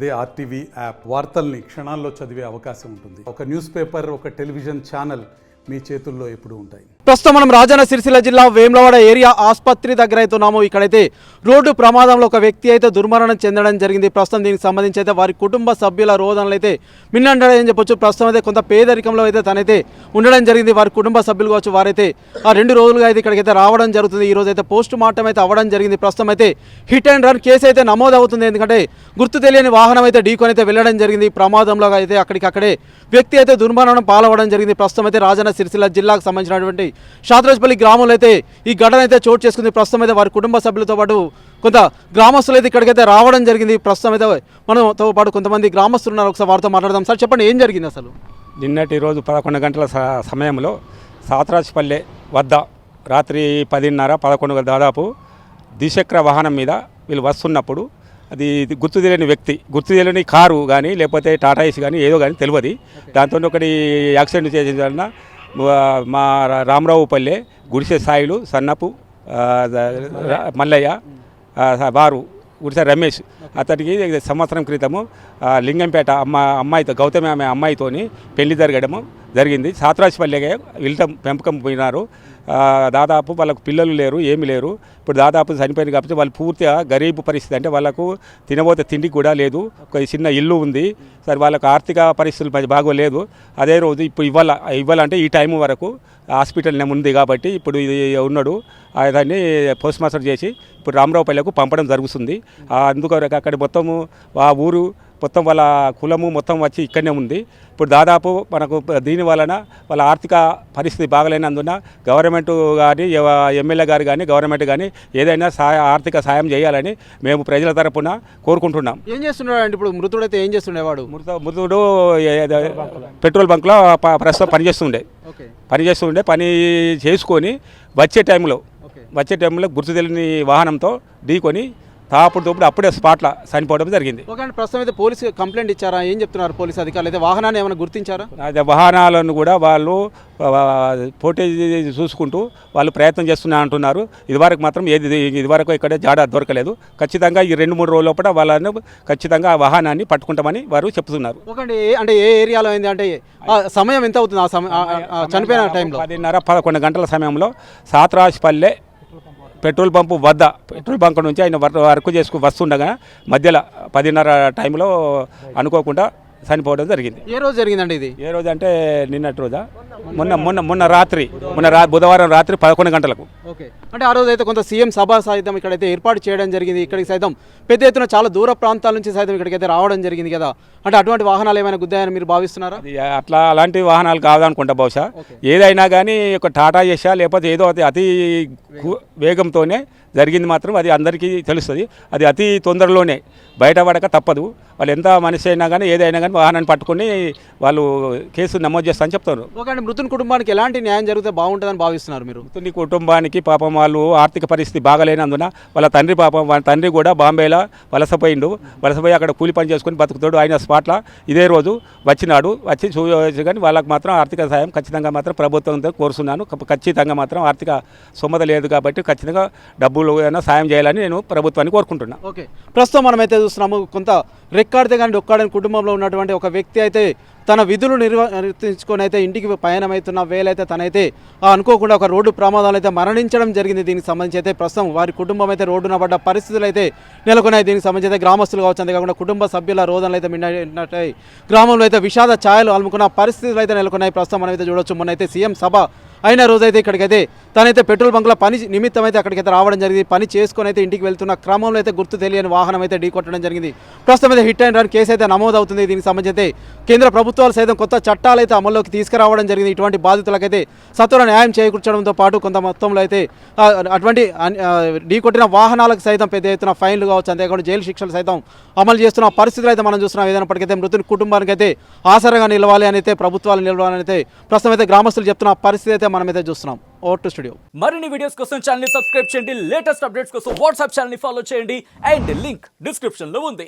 అదే RTV app వార్తల్ని క్షణాల్లో చదివే అవకాశం ఉంటుంది. ఒక న్యూస్ పేపర్, ఒక టెలివిజన్ ఛానల్ మీ చేతుల్లో ఎప్పుడూ ఉంటాయి. ప్రస్తుతం మనం రాజన్న సిరిసిల్ల జిల్లా వేములవాడ ఏరియా ఆసుపత్రి దగ్గర అయితే ఉన్నాము. ఇక్కడైతే రోడ్డు ప్రమాదంలో ఒక వ్యక్తి అయితే దుర్మరణం చెందడం జరిగింది. ప్రస్తుతం దీనికి సంబంధించి అయితే వారి కుటుంబ సభ్యుల రోదనలు అయితే మిన్నండని చెప్పొచ్చు. ప్రస్తుతం అయితే కొంత పేదరికంలో అయితే తనైతే ఉండడం జరిగింది. వారి కుటుంబ సభ్యులు కావచ్చు, వారైతే ఆ 2 రోజులుగా అయితే ఇక్కడికైతే రావడం జరుగుతుంది. ఈ రోజు అయితే పోస్ట్ మార్టం అయితే అవ్వడం జరిగింది. ప్రస్తుతం అయితే హిట్ అండ్ రన్ కేసు అయితే నమోదు అవుతుంది. ఎందుకంటే గుర్తు తెలియని వాహనం అయితే ఢీకొని అయితే వెళ్ళడం జరిగింది. ఈ ప్రమాదంలో అయితే అక్కడికక్కడే వ్యక్తి అయితే దుర్మరణం పాలవడం జరిగింది. ప్రస్తుతం అయితే రాజన్న సిరిసిల్ల జిల్లాకు సంబంధించినటువంటి షాద్రాజ్పల్లి గ్రామంలో అయితే ఈ ఘటన అయితే చోటు చేసుకుంది. ప్రస్తుతం అయితే వారి కుటుంబ సభ్యులతో పాటు కొంత గ్రామస్తులు అయితే ఇక్కడికైతే రావడం జరిగింది. ప్రస్తుతం అయితే మనతో పాటు కొంతమంది గ్రామస్తులు ఉన్నారు. ఒకసారి వారితో మాట్లాడదాం. సార్ చెప్పండి, ఏం జరిగింది అసలు? నిన్నటి రోజు 11 గంటల సమయంలో సాత్రాజ్పల్లె వద్ద రాత్రి 10:30-11 దాదాపు ద్విచక్ర వాహనం మీద వీళ్ళు వస్తున్నప్పుడు అది గుర్తు తెలియని వ్యక్తి, గుర్తు తెలియని కారు కానీ లేకపోతే టాటా ఏసీ కానీ ఏదో కానీ తెలియదు. దాంతో ఒకటి యాక్సిడెంట్ చేసిన వలన మా రామరావుపల్లె గుడిసె సాయిలు సన్నపు మల్లయ్య వారు గుడిసె రమేష్ అతడికి సంవత్సరం క్రితము లింగంపేట అమ్మాయితో గౌతమి ఆమె అమ్మాయితోని పెళ్లి జరిగింది. సాత్రాజ్పల్లెగా వెళ్తాం పెంపకం పోయినారు. దాదాపు వాళ్ళకు పిల్లలు లేరు, ఏమి లేరు. ఇప్పుడు దాదాపు చనిపోయింది కాబట్టి వాళ్ళు పూర్తిగా గరీబు పరిస్థితి, అంటే వాళ్ళకు తినబోతే తిండికి కూడా లేదు. ఒక చిన్న ఇల్లు ఉంది. సరే వాళ్ళకు ఆర్థిక పరిస్థితులు బాగోలేదు. అదే రోజు ఇప్పుడు ఇవ్వాలంటే ఈ టైం వరకు హాస్పిటల్ ఉంది కాబట్టి ఇప్పుడు ఇది ఉన్నాడు. దాన్ని పోస్ట్ మార్టం చేసి ఇప్పుడు రామరావుపల్లెకు పంపడం జరుగుతుంది. అందుకొరకు అక్కడ మొత్తము ఆ ఊరు మొత్తం వాళ్ళ కులము మొత్తం వచ్చి ఇక్కడనే ఉంది. ఇప్పుడు దాదాపు మనకు దీని వలన వాళ్ళ ఆర్థిక పరిస్థితి బాగలేనందున గవర్నమెంట్ కానీ ఎమ్మెల్యే గారు కానీ గవర్నమెంట్ కానీ ఏదైనా ఆర్థిక సాయం చేయాలని మేము ప్రజల తరపున కోరుకుంటున్నాం. ఏం చేస్తున్నాడు అంటే ఇప్పుడు మృతుడైతే ఏం చేస్తుండేవాడు? మృతుడు పెట్రోల్ బంక్లో ప్రస్తుతం పనిచేస్తుండే పని చేసుకొని వచ్చే టైంలో గుర్తు తెలియని వాహనాలతో ఢీకొని తాపుడు అప్పుడే స్పాట్లో చనిపోవడం జరిగింది. ప్రస్తుతం అయితే పోలీసు కంప్లైంట్ ఇచ్చారా? ఏం చెప్తున్నారు పోలీసు అధికారులు? అయితే వాహనాన్ని ఏమైనా గుర్తించారా? అదే వాహనాలను కూడా వాళ్ళు ఫోటేజ్ చూసుకుంటూ వాళ్ళు ప్రయత్నం చేస్తున్నా అంటున్నారు. ఇదివరకు ఇక్కడ జాడ దొరకలేదు. ఖచ్చితంగా ఈ 2-3 రోజుల లోపల వాళ్ళను ఖచ్చితంగా ఆ వాహనాన్ని పట్టుకుంటామని వారు చెప్తున్నారు. అంటే ఏ ఏరియాలో అయింది? అంటే సమయం ఎంత అవుతుంది చనిపోయిన టైంలో? 10:11 గంటల సమయంలో సాత్రాజ్పల్లె పెట్రోల్ బంక్ నుంచి ఆయన వర్క్ వస్తుండగా మధ్యలో 10:30 టైంలో అనుకోకుండా చనిపోవడం జరిగింది. ఏ రోజు జరిగిందండి ఇది? ఏ రోజు అంటే నిన్నటి రోజా? మొన్న రాత్రి బుధవారం రాత్రి 11 గంటలకు. ఓకే, అంటే ఆ రోజు అయితే కొంత సీఎం సభ సైతం ఇక్కడైతే ఏర్పాటు చేయడం జరిగింది. ఇక్కడికి సైతం పెద్ద ఎత్తున చాలా దూర ప్రాంతాల నుంచి సైతం ఇక్కడికైతే రావడం జరిగింది కదా. అంటే అటువంటి వాహనాలు ఏమైనా గుద్దాయని మీరు భావిస్తున్నారా? అలాంటి వాహనాలు కాదనుకుంటా బహుశా. ఏదైనా కానీ ఒక టాటా చేసా లేకపోతే ఏదో అతి వేగంతోనే జరిగింది మాత్రం అది అందరికీ తెలుస్తుంది. అది అతి తొందరలోనే బయటపడక తప్పదు. వాళ్ళు ఎంత మనిషి అయినా కానీ ఏదైనా కానీ వాహనాన్ని పట్టుకుని వాళ్ళు కేసు నమోదు చేస్తారని చెప్తారు. ఓకే, మృతుని కుటుంబానికి ఎలాంటి న్యాయం జరిగితే బాగుంటుందని భావిస్తున్నారు మీరు? మృతుని కుటుంబానికి పాపం వాళ్ళు ఆర్థిక పరిస్థితి బాగలేనందున వాళ్ళ తండ్రి కూడా బాంబేలో వలసపోయి అక్కడ కూలి పని చేసుకుని బతుకుతాడు. ఆయన స్పాట్లో ఇదే రోజు వచ్చి చూసి కానీ వాళ్ళకి మాత్రం ఆర్థిక సాయం ఖచ్చితంగా మాత్రం ప్రభుత్వంతో కోరుతున్నాను. ఖచ్చితంగా మాత్రం ఆర్థిక సొమ్మత లేదు కాబట్టి ఖచ్చితంగా డబ్బులు ఏమైనా సాయం చేయాలని నేను ప్రభుత్వాన్ని కోరుకుంటున్నాను. ఓకే, ప్రస్తుతం మనమైతే చూస్తున్నాము కొంత రెక్కాడితే కానీ డొక్కాడని కుటుంబంలో ఉన్నటువంటి ఒక వ్యక్తి అయితే తన విధులు నిర్వర్తించుకొని అయితే ఇంటికి పయనమవుతున్న వేలైతే తనైతే అనుకోకుండా ఒక రోడ్డు ప్రమాదాలు అయితే మరణించడం జరిగింది. దీనికి సంబంధించి అయితే ప్రస్తుతం వారి కుటుంబం అయితే రోడ్డున పడ్డ పరిస్థితులు అయితే నెలకొన్నాయి. దీనికి సంబంధించి అయితే గ్రామస్తులు కావచ్చు, అంతేకాకుండా కుటుంబ సభ్యుల రోదనలు అయితే మిన్నట్టు గ్రామంలో అయితే విషాద ఛాయలు అలుముకున్న పరిస్థితులు అయితే నెలకొన్నాయి. ప్రస్తుతం మనమైతే చూడొచ్చు, మొన్నైతే సీఎం సభ అయిన రోజైతే ఇక్కడికైతే తనైతే పెట్రోల్ బంక్లో పని నిమిత్తం అయితే అక్కడికైతే రావడం జరిగింది. పని చేసుకొని అయితే ఇంటికి వెళ్తున్న క్రమంలో అయితే గుర్తు తెలియని వాహనం అయితే ఢీకొట్టడం జరిగింది. ప్రస్తుతం అయితే హిట్ అండ్ రన్ కేసు అయితే నమోదవుతుంది. దీనికి సంబంధించి అయితే కేంద్ర ప్రభుత్వాలు సైతం కొత్త చట్టాలు అయితే అమల్లోకి తీసుకురావడం జరిగింది. ఇటువంటి బాధితులకైతే సత్వర న్యాయం చేకూర్చడంతో పాటు కొంత మొత్తంలో అయితే అటువంటి ఢీకొట్టిన వాహనాలకు సైతం పెద్ద ఎత్తున ఫైన్లు కావచ్చు, అంతేకాకుండా జైలు శిక్షలు సైతం అమలు చేస్తున్న పరిస్థితులు అయితే మనం చూస్తున్నాం. ఏదైనప్పటికైతే మృతుని కుటుంబానికి అయితే ఆసరగా నిలవాలి అని అయితే ప్రభుత్వాలు నిలవాలని అయితే ప్రస్తుతం అయితే గ్రామస్తులు చెప్తున్న పరిస్థితి అయితే మనమైతే చూస్తున్నాం. Over to studio. మరిన్ని వీడియోస్ కోసం ఛానల్ ని సబ్స్క్రైబ్ చేయండి. లేటెస్ట్ అప్డేట్స్ కోసం వాట్సాప్ ఛానల్ ని ఫాలో చేయండి. అండ్ లింక్ డిస్క్రిప్షన్ లో ఉంది.